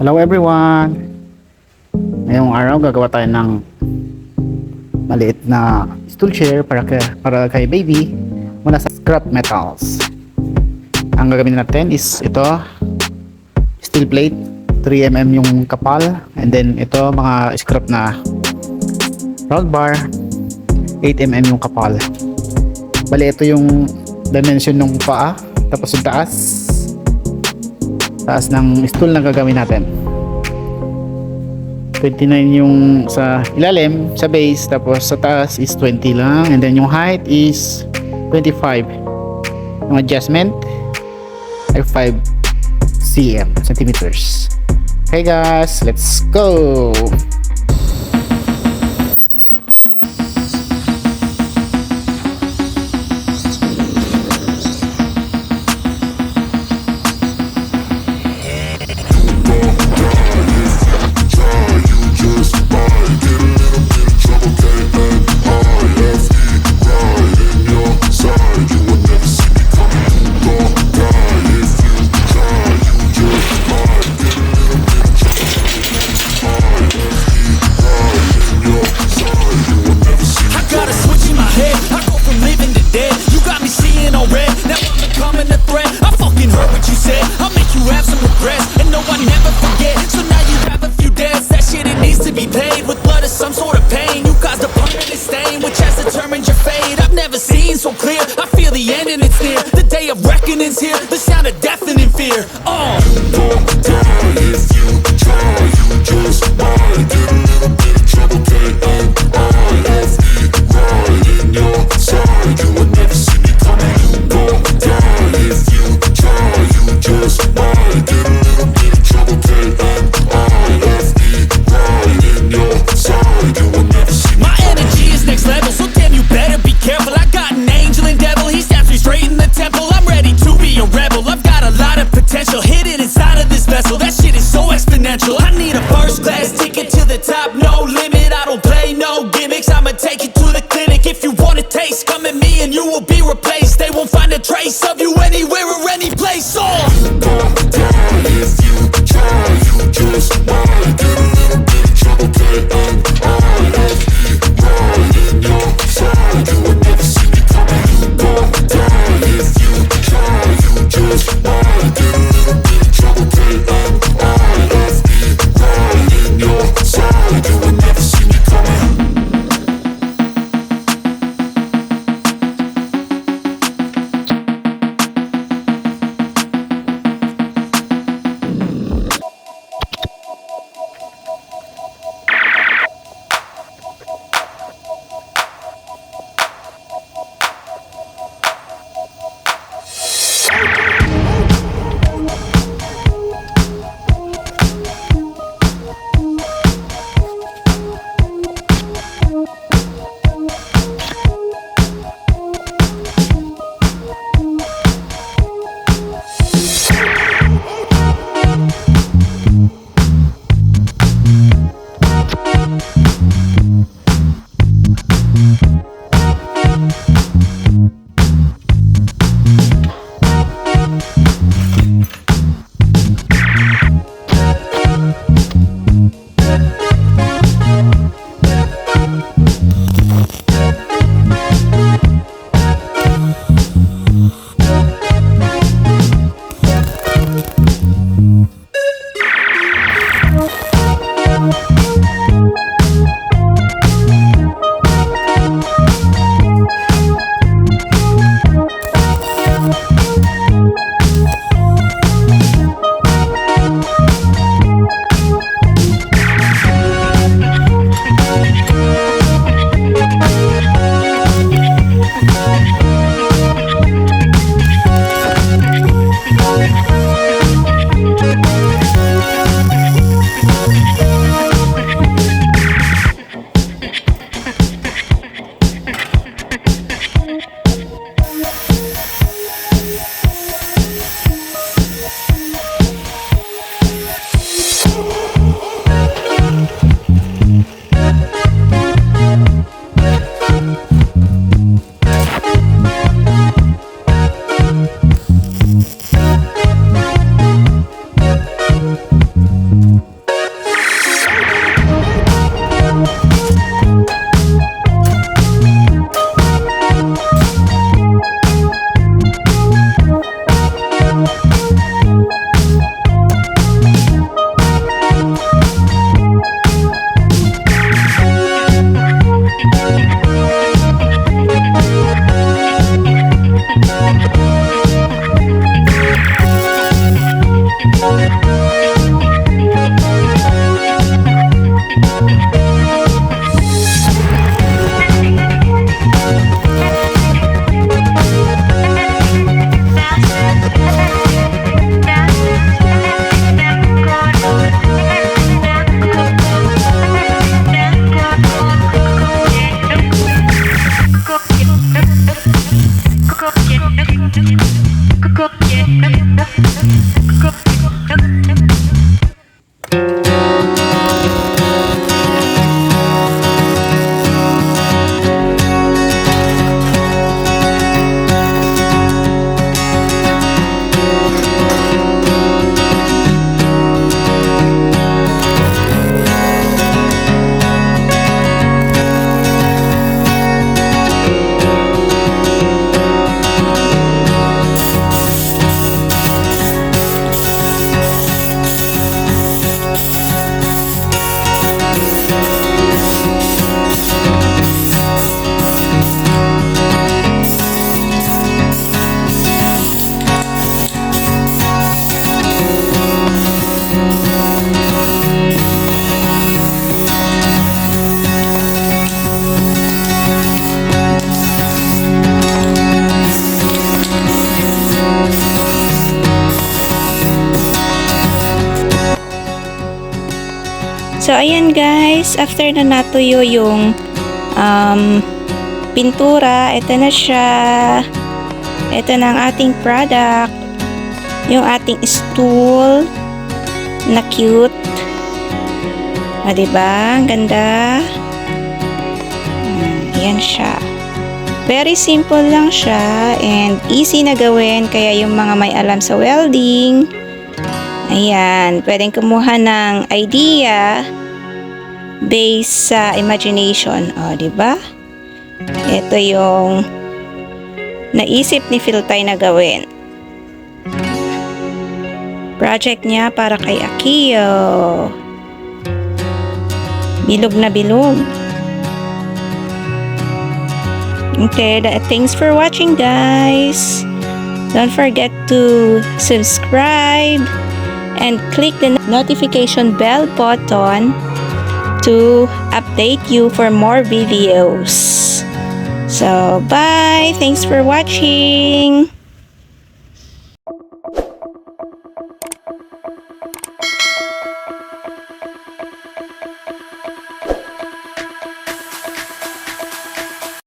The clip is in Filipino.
Hello everyone! Ngayong araw gagawa tayo ng maliit na stool chair para kay baby mula sa scrap metals. Ang gagamitin natin is ito, steel plate, 3mm yung kapal, and then ito mga scrap na round bar, 8mm yung kapal. Bali ito yung dimension ng paa, tapos yung taas ng stool na gagawin natin. 29 yung sa ilalim, sa base, tapos sa taas is 20 lang, and then yung height is 25. Yung adjustment ay 5 centimeters. Okay guys, let's go! So clear, I feel the end and it's near. The day of reckoning's here, the sound of deafening fear. Don't die if you try, you just might get a little bit of trouble, K-N-I-F-E, right in your side. You would never see me coming. Don't die if you try, you just might get a little bit of trouble, K-N-I-F-E, right in your side. You would never see me. My energy is next level, so damn you better be careful. I got an angel and devil, he stabs me straight in the temple. I'm ready to be a rebel, I've got a lot of potential hidden inside of this vessel. That shit is so exponential. I need a first class ticket to the top, no limit. I don't play no gimmicks, I'ma take you to the clinic. If you want a taste, come at me and you will be replaced. They won't find a trace of you anywhere or any place. Don't die if you try, you just might get a little bit of trouble, K-N-I-F-E, right in your side. You would never see me coming. Don't die if you try, you just might get a little bit of trouble, K-N-I-F-E, right in your side. You would never see me coming. So, ayan guys, after na natuyo yung pintura, ito na siya. Ito na ang ating product. Yung ating stool na cute. Diba? Ang ganda. Ayan siya. Very simple lang siya and easy na gawin, kaya yung mga may alam sa welding, ayan, pwedeng kumuha ng idea based sa imagination. O, diba? Ito yung naisip ni Philtay na gawin. Project niya para kay Akio. Bilog na bilog. Okay, thanks for watching guys. Don't forget to subscribe and click the notification bell button to update you for more videos. So, bye! Thanks for watching!